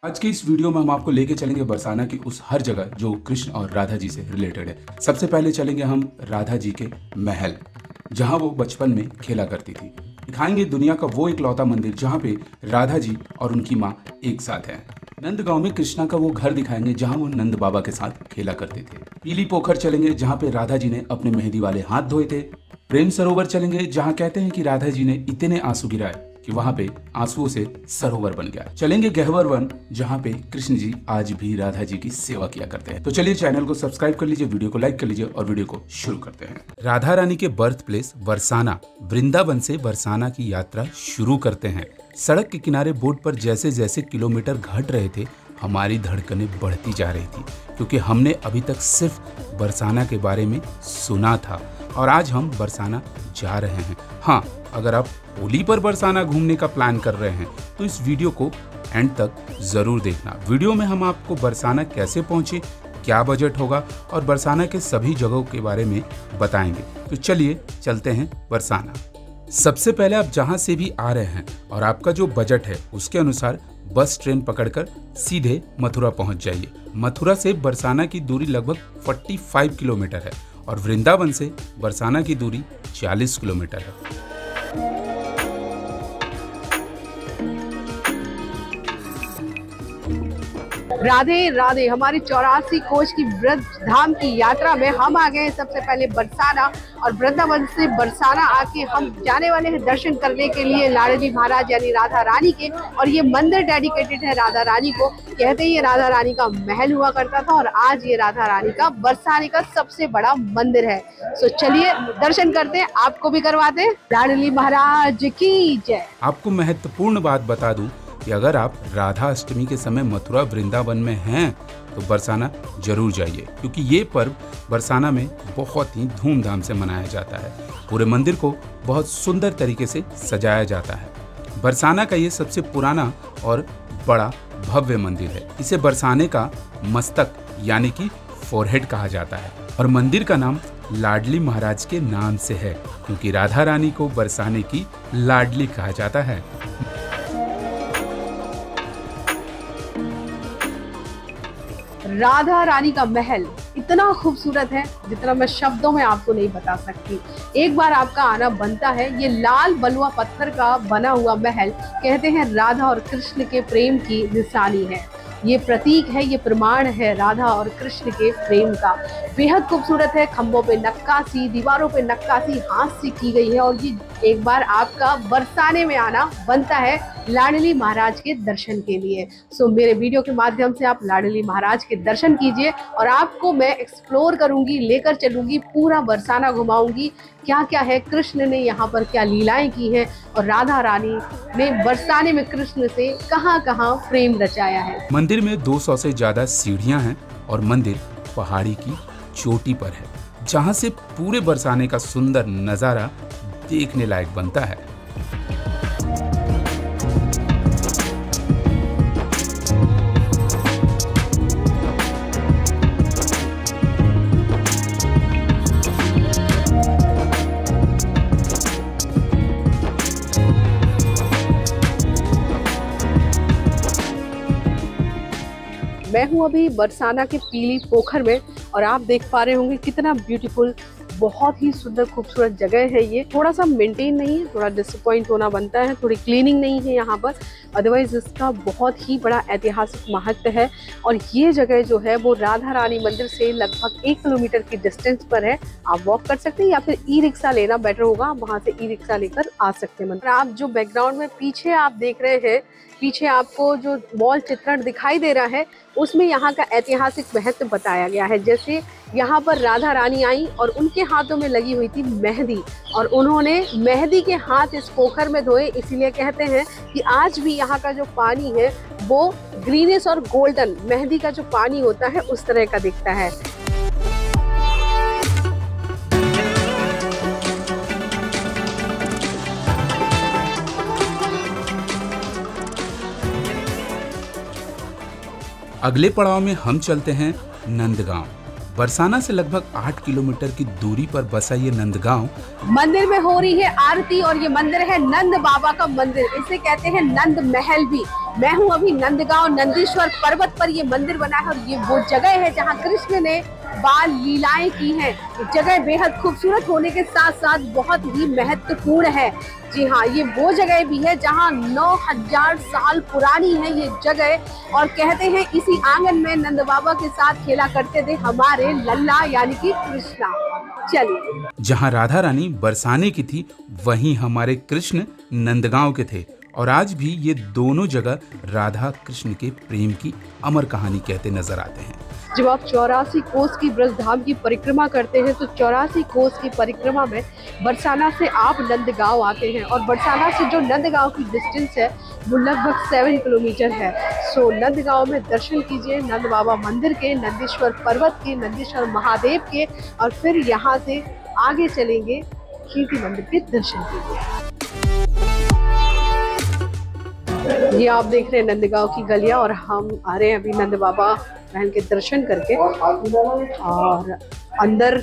आज की इस वीडियो में हम आपको लेके चलेंगे बरसाना की उस हर जगह जो कृष्ण और राधा जी से रिलेटेड है। सबसे पहले चलेंगे हम राधा जी के महल, जहां वो बचपन में खेला करती थी। दिखाएंगे दुनिया का वो इकलौता मंदिर जहां पे राधा जी और उनकी माँ एक साथ हैं। नंदगांव में कृष्णा का वो घर दिखाएंगे जहां वो नंद बाबा के साथ खेला करते थे। पीली पोखर चलेंगे जहां पे राधा जी ने अपने मेहंदी वाले हाथ धोए थे। प्रेम सरोवर चलेंगे जहां कहते हैं कि राधा जी ने इतने आंसू गिराए कि वहां पे आंसुओं से सरोवर बन गया। चलेंगे गहवर वन जहां पे कृष्ण जी आज भी राधा जी की सेवा किया करते हैं। तो चलिए चैनल को सब्सक्राइब कर लीजिए, वीडियो को लाइक कर लीजिए और वीडियो को शुरू करते हैं। राधा रानी के बर्थ प्लेस बरसाना, वृंदावन से बरसाना की यात्रा शुरू करते हैं। सड़क के किनारे बोर्ड पर जैसे जैसे किलोमीटर घट रहे थे, हमारी धड़कनें बढ़ती जा रही थी, क्योंकि हमने अभी तक सिर्फ बरसाना के बारे में सुना था और आज हम बरसाना जा रहे हैं। हाँ, अगर आप होली पर बरसाना घूमने का प्लान कर रहे हैं तो इस वीडियो को एंड तक जरूर देखना। वीडियो में हम आपको बरसाना कैसे पहुंचे, क्या बजट होगा और बरसाना के सभी जगहों के बारे में बताएंगे। तो चलिए चलते हैं बरसाना। सबसे पहले आप जहां से भी आ रहे हैं और आपका जो बजट है उसके अनुसार बस ट्रेन पकड़कर सीधे मथुरा पहुंच जाइए। मथुरा से बरसाना की दूरी लगभग 45 किलोमीटर है और वृंदावन से बरसाना की दूरी 40 किलोमीटर है। राधे राधे। हमारी 84 कोच की व्रज धाम की यात्रा में हम आ गए सबसे पहले बरसाना, और वृंदावन से बरसाना आके हम जाने वाले हैं दर्शन करने के लिए लाडली महाराज यानी राधा रानी के। और ये मंदिर डेडिकेटेड है राधा रानी को। कहते हैं ये राधा रानी का महल हुआ करता था और आज ये राधा रानी का बरसाने का सबसे बड़ा मंदिर है। सो चलिए दर्शन करते हैं, आपको भी करवाते हैं। लाडली महाराज की जय। आपको महत्वपूर्ण बात बता दूं कि अगर आप राधा अष्टमी के समय मथुरा वृंदावन में हैं तो बरसाना जरूर जाइए, क्योंकि ये पर्व बरसाना में बहुत ही धूमधाम से मनाया जाता है। पूरे मंदिर को बहुत सुंदर तरीके से सजाया जाता है। बरसाना का ये सबसे पुराना और बड़ा भव्य मंदिर है। इसे बरसाने का मस्तक यानी कि फोरहेड कहा जाता है और मंदिर का नाम लाडली महाराज के नाम से है, क्योंकि राधा रानी को बरसाने की लाडली कहा जाता है। राधा रानी का महल इतना खूबसूरत है जितना मैं शब्दों में आपको नहीं बता सकती। एक बार आपका आना बनता है। ये लाल बलुआ पत्थर का बना हुआ महल कहते हैं राधा और कृष्ण के प्रेम की निशानी है। ये प्रतीक है, ये प्रमाण है राधा और कृष्ण के प्रेम का। बेहद खूबसूरत है। खंभों पे नक्काशी, दीवारों पे नक्काशी हाथ से की गई है। और ये एक बार आपका बरसाने में आना बनता है लाडली महाराज के दर्शन के लिए। सो मेरे वीडियो के माध्यम से आप लाडली महाराज के दर्शन कीजिए और आपको मैं एक्सप्लोर करूंगी, लेकर चलूंगी, पूरा बरसाना घुमाऊंगी। क्या क्या है, कृष्ण ने यहाँ पर क्या लीलाएं की हैं और राधा रानी ने बरसाने में कृष्ण से कहाँ कहाँ प्रेम रचाया है। मंदिर में 200 से ज्यादा सीढ़ियां हैं और मंदिर पहाड़ी की चोटी पर है, जहां से पूरे बरसाने का सुंदर नजारा देखने लायक बनता है। मैं हूँ अभी बरसाना के पीली पोखर में और आप देख पा रहे होंगे कितना ब्यूटीफुल, बहुत ही सुंदर खूबसूरत जगह है। ये थोड़ा सा मेंटेन नहीं है, थोड़ा डिसअपॉइंट होना बनता है, थोड़ी क्लीनिंग नहीं है यहाँ पर। अदरवाइज इसका बहुत ही बड़ा ऐतिहासिक महत्व है। और ये जगह जो है वो राधा रानी मंदिर से लगभग 1 किलोमीटर की डिस्टेंस पर है। आप वॉक कर सकते हैं या फिर ई रिक्शा लेना बेटर होगा, आप वहाँ से ई रिक्शा लेकर आ सकते हैं। आप जो बैकग्राउंड में पीछे आप देख रहे हैं, पीछे आपको जो मॉल चित्रण दिखाई दे रहा है उसमें यहाँ का ऐतिहासिक महत्व बताया गया है। जैसे यहाँ पर राधा रानी आई और उनके हाथों में लगी हुई थी मेहंदी और उन्होंने मेहंदी के हाथ इस पोखर में धोए। इसीलिए कहते हैं कि आज भी यहाँ का जो पानी है वो ग्रीनिश और गोल्डन, मेहंदी का जो पानी होता है उस तरह का दिखता है। अगले पड़ाव में हम चलते हैं नंदगांव। बरसाना से लगभग 8 किलोमीटर की दूरी पर बसा ये नंदगांव मंदिर में हो रही है आरती और ये मंदिर है नंद बाबा का मंदिर। इसे कहते हैं नंद महल भी। मैं हूँ अभी नंदगांव नंदीश्वर पर्वत पर ये मंदिर बना है और ये वो जगह है जहाँ कृष्ण ने बाल लीलाएं की हैं। ये जगह बेहद खूबसूरत होने के साथ साथ बहुत ही महत्वपूर्ण है। जी हाँ, ये वो जगह भी है जहाँ 9000 साल पुरानी है ये जगह और कहते हैं इसी आंगन में नंद बाबा के साथ खेला करते थे हमारे लल्ला यानी कि कृष्णा। चलिए, जहाँ राधा रानी बरसाने की थी वहीं हमारे कृष्ण नंदगांव के थे और आज भी ये दोनों जगह राधा कृष्ण के प्रेम की अमर कहानी कहते नजर आते हैं। जब आप 84 कोस की ब्रजधाम की परिक्रमा करते हैं तो 84 कोस की परिक्रमा में बरसाना से आप नंदगांव आते हैं और बरसाना से जो नंदगांव की डिस्टेंस है वो लगभग 7 किलोमीटर है। सो नंदगांव में दर्शन कीजिए नंद बाबा मंदिर के, नंदीश्वर पर्वत के, नंदीश्वर महादेव के और फिर यहाँ से आगे चलेंगे कीर्ति मंदिर के दर्शन के लिए। ये आप देख रहे हैं नंदगांव की गलियां और हम आ रहे हैं अभी नंद बाबा बहन के दर्शन करके और अंदर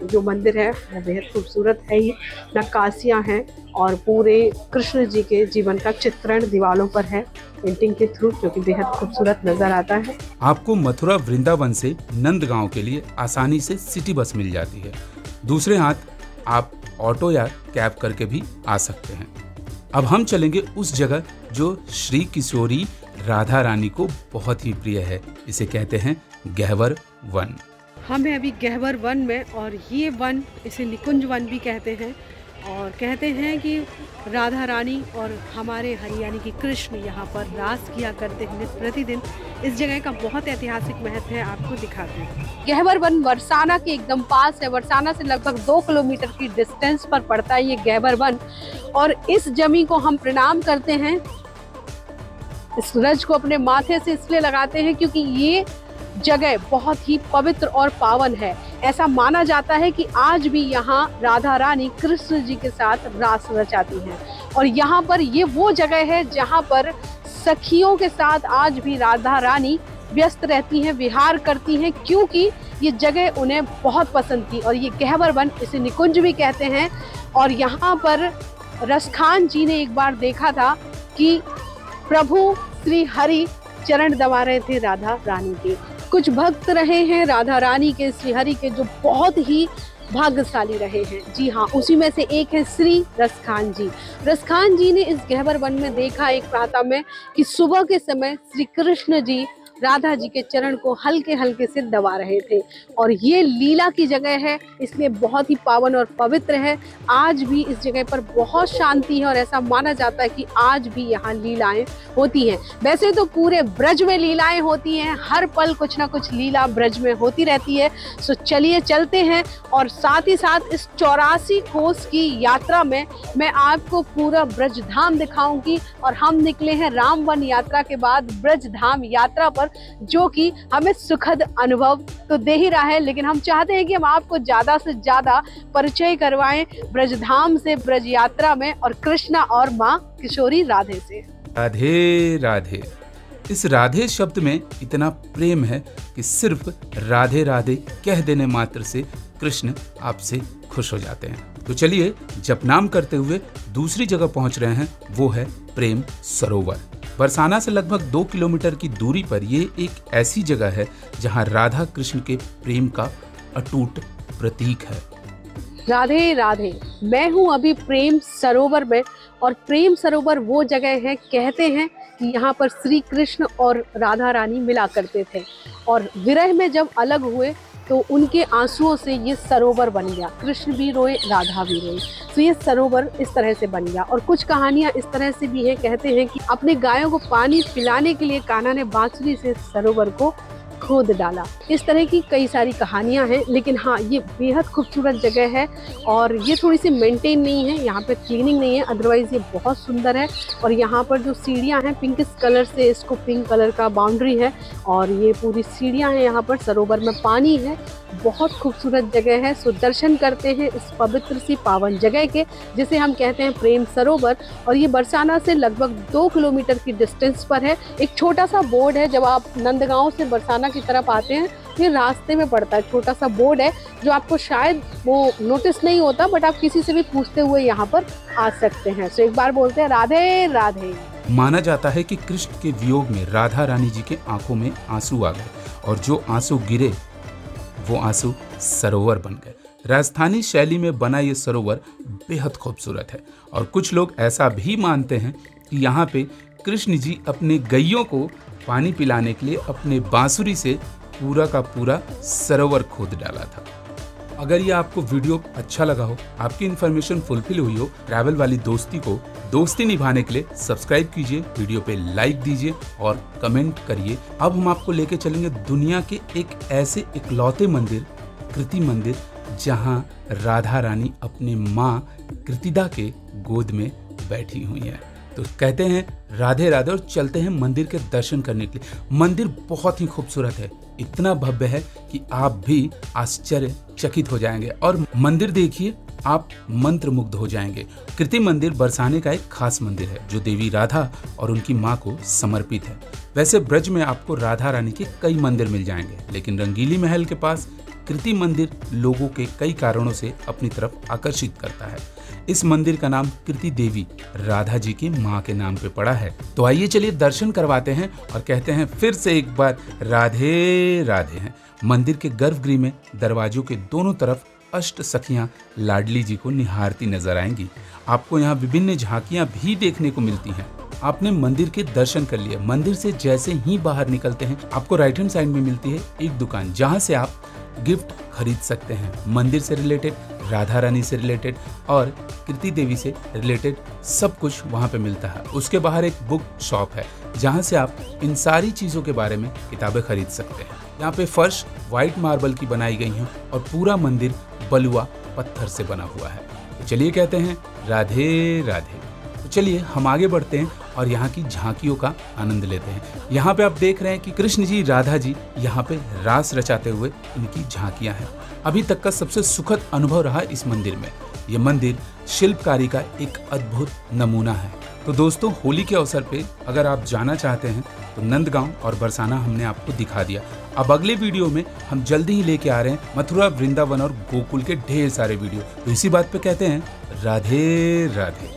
जो मंदिर है वो बेहद खूबसूरत है। ये नक्काशियां हैं और पूरे कृष्ण जी के जीवन का चित्रण दीवारों पर है पेंटिंग के थ्रू, जो कि बेहद खूबसूरत नजर आता है। आपको मथुरा वृंदावन से नंदगांव के लिए आसानी से सिटी बस मिल जाती है। दूसरे हाथ आप ऑटो या कैब करके भी आ सकते हैं। अब हम चलेंगे उस जगह जो श्री किशोरी राधा रानी को बहुत ही प्रिय है। इसे कहते हैं गहवर वन। हम हैं अभी गहवर वन में और ये वन इसे निकुंज वन भी कहते हैं और कहते हैं कि राधा रानी और हमारे हरि यानी कि कृष्ण यहाँ पर रास किया करते हैं प्रतिदिन। इस जगह का बहुत ऐतिहासिक महत्व है, आपको दिखाते हैं। गहवर वन बरसाना के एकदम पास है। बरसाना से लगभग 2 किलोमीटर की डिस्टेंस पर पड़ता है ये गहवर वन और इस जमी को हम प्रणाम करते हैं। इस रज को अपने माथे से इसलिए लगाते हैं क्योंकि ये जगह बहुत ही पवित्र और पावन है। ऐसा माना जाता है कि आज भी यहाँ राधा रानी कृष्ण जी के साथ रास रचाती हैं और यहाँ पर ये वो जगह है जहाँ पर सखियों के साथ आज भी राधा रानी व्यस्त रहती हैं, विहार करती हैं, क्योंकि ये जगह उन्हें बहुत पसंद थी। और ये गहवर वन इसे निकुंज भी कहते हैं और यहाँ पर रसखान जी ने एक बार देखा था कि प्रभु श्री हरि चरण दबा रहे थे राधा रानी के। कुछ भक्त रहे हैं राधा रानी के, श्री हरि के, जो बहुत ही भाग्यशाली रहे हैं। जी हाँ, उसी में से एक है श्री रसखान जी। रसखान जी ने इस गहवर वन में देखा एक प्रातः में कि सुबह के समय श्री कृष्ण जी राधा जी के चरण को हल्के हल्के से दबा रहे थे और ये लीला की जगह है, इसलिए बहुत ही पावन और पवित्र है। आज भी इस जगह पर बहुत शांति है और ऐसा माना जाता है कि आज भी यहाँ लीलाएं होती हैं। वैसे तो पूरे ब्रज में लीलाएं होती हैं, हर पल कुछ ना कुछ लीला ब्रज में होती रहती है। सो चलिए चलते हैं और साथ ही साथ इस 84 कोस की यात्रा में मैं आपको पूरा ब्रज धाम दिखाऊंगी और हम निकले हैं रामवन यात्रा के बाद ब्रज धाम यात्रा पर, जो कि हमें सुखद अनुभव तो दे ही रहा है, लेकिन हम चाहते हैं कि हम आपको ज्यादा से ज्यादा परिचय करवाएं ब्रजधाम से, ब्रज यात्रा में और कृष्णा और माँ किशोरी राधे से। राधे राधे। इस राधे शब्द में इतना प्रेम है कि सिर्फ राधे राधे कह देने मात्र से कृष्ण आपसे खुश हो जाते हैं। तो चलिए जप नाम करते हुए दूसरी जगह पहुंच रहे हैं, वो है प्रेम सरोवर। बरसाना से लगभग 2 किलोमीटर की दूरी पर ये एक ऐसी जगह है जहां राधा कृष्ण के प्रेम का अटूट प्रतीक है। राधे राधे। मैं हूँ अभी प्रेम सरोवर में और प्रेम सरोवर वो जगह है, कहते हैं कि यहाँ पर श्री कृष्ण और राधा रानी मिला करते थे और विरह में जब अलग हुए तो उनके आंसुओं से ये सरोवर बन गया। कृष्ण भी रोए, राधा भी रोई, तो ये सरोवर इस तरह से बन गया। और कुछ कहानियाँ इस तरह से भी हैं, कहते हैं कि अपने गायों को पानी पिलाने के लिए कान्हा ने बांसुरी से सरोवर को खोद डाला। इस तरह की कई सारी कहानियां हैं, लेकिन हाँ, ये बेहद खूबसूरत जगह है और ये थोड़ी सी मेंटेन नहीं है, यहाँ पे क्लीनिंग नहीं है, अदरवाइज ये बहुत सुंदर है। और यहाँ पर जो सीढ़ियाँ हैं पिंक कलर से, इसको पिंक कलर का बाउंड्री है और ये पूरी सीढ़ियाँ हैं। यहाँ पर सरोवर में पानी है, बहुत खूबसूरत जगह है। सो दर्शन करते हैं इस पवित्र सी पावन जगह के, जिसे हम कहते हैं प्रेम सरोवर। और ये बरसाना से लगभग 2 किलोमीटर की डिस्टेंस पर है। एक छोटा सा बोर्ड है, जब आप नंदगांव से बरसाना की तरफ आते हैं फिर रास्ते में पड़ता है, छोटा सा बोर्ड है जो आपको शायद वो नोटिस नहीं होता, बट आप किसी से भी पूछते हुए यहाँ पर आ सकते हैं। सो एक बार बोलते हैं राधे राधे। माना जाता है कि कृष्ण के वियोग में राधा रानी जी के आंखों में आंसू आ गए और जो आंसू गिरे वो आंसू सरोवर बन गए। राजस्थानी शैली में बना ये सरोवर बेहद खूबसूरत है और कुछ लोग ऐसा भी मानते हैं कि यहाँ पे कृष्ण जी अपने गैयों को पानी पिलाने के लिए अपने बांसुरी से पूरा का पूरा सरोवर खोद डाला था। अगर ये आपको वीडियो अच्छा लगा हो, आपकी इन्फॉर्मेशन फुलफिल हुई हो, ट्रैवल वाली दोस्ती को दोस्ती निभाने के लिए सब्सक्राइब कीजिए, वीडियो पे लाइक दीजिए और कमेंट करिए। अब हम आपको लेके चलेंगे दुनिया के एक ऐसे इकलौते मंदिर, कृति मंदिर, जहां राधा रानी अपने माँ कृतिदा के गोद में बैठी हुई है। तो कहते हैं राधे राधे और चलते हैं मंदिर के दर्शन करने के लिए। मंदिर बहुत ही खूबसूरत है, इतना भव्य है कि आप भी आश्चर्यचकित हो जाएंगे और मंदिर देखिए आप मंत्रमुग्ध हो जाएंगे। कृति मंदिर बरसाने का एक खास मंदिर है जो देवी राधा और उनकी माँ को समर्पित है। वैसे ब्रज में आपको राधा रानी के कई मंदिर मिल जाएंगे, लेकिन रंगीली महल के पास कृति मंदिर लोगों के कई कारणों से अपनी तरफ आकर्षित करता है। इस मंदिर का नाम कृति देवी राधा जी की माँ के नाम पे पड़ा है। तो आइए चलिए दर्शन करवाते हैं और कहते हैं फिर से एक बार राधे राधे हैं। मंदिर के गर्भगृह में दरवाजों के दोनों तरफ अष्ट सखियां लाडली जी को निहारती नजर आएंगी। आपको यहाँ विभिन्न झांकियां भी देखने को मिलती हैं। आपने मंदिर के दर्शन कर लिए। मंदिर से जैसे ही बाहर निकलते हैं आपको राइट हैंड साइड में मिलती है एक दुकान जहाँ से आप गिफ्ट खरीद सकते हैं। मंदिर से रिलेटेड, राधा रानी से रिलेटेड और कृति देवी से रिलेटेड सब कुछ वहाँ पे मिलता है। उसके बाहर एक बुक शॉप है जहाँ से आप इन सारी चीज़ों के बारे में किताबें खरीद सकते हैं। यहाँ पे फर्श वाइट मार्बल की बनाई गई हैं और पूरा मंदिर बलुआ पत्थर से बना हुआ है। तो चलिए कहते हैं राधे राधे। तो चलिए हम आगे बढ़ते हैं और यहाँ की झांकियों का आनंद लेते हैं। यहाँ पे आप देख रहे हैं कि कृष्ण जी राधा जी यहाँ पे रास रचाते हुए इनकी झांकियाँ हैं। अभी तक का सबसे सुखद अनुभव रहा इस मंदिर में। ये मंदिर शिल्पकारी का एक अद्भुत नमूना है। तो दोस्तों होली के अवसर पे अगर आप जाना चाहते हैं तो नंदगांव और बरसाना हमने आपको दिखा दिया। अब अगले वीडियो में हम जल्दी ही लेके आ रहे हैं मथुरा, वृंदावन और गोकुल के ढेर सारे वीडियो। तो इसी बात पे कहते हैं राधे राधे।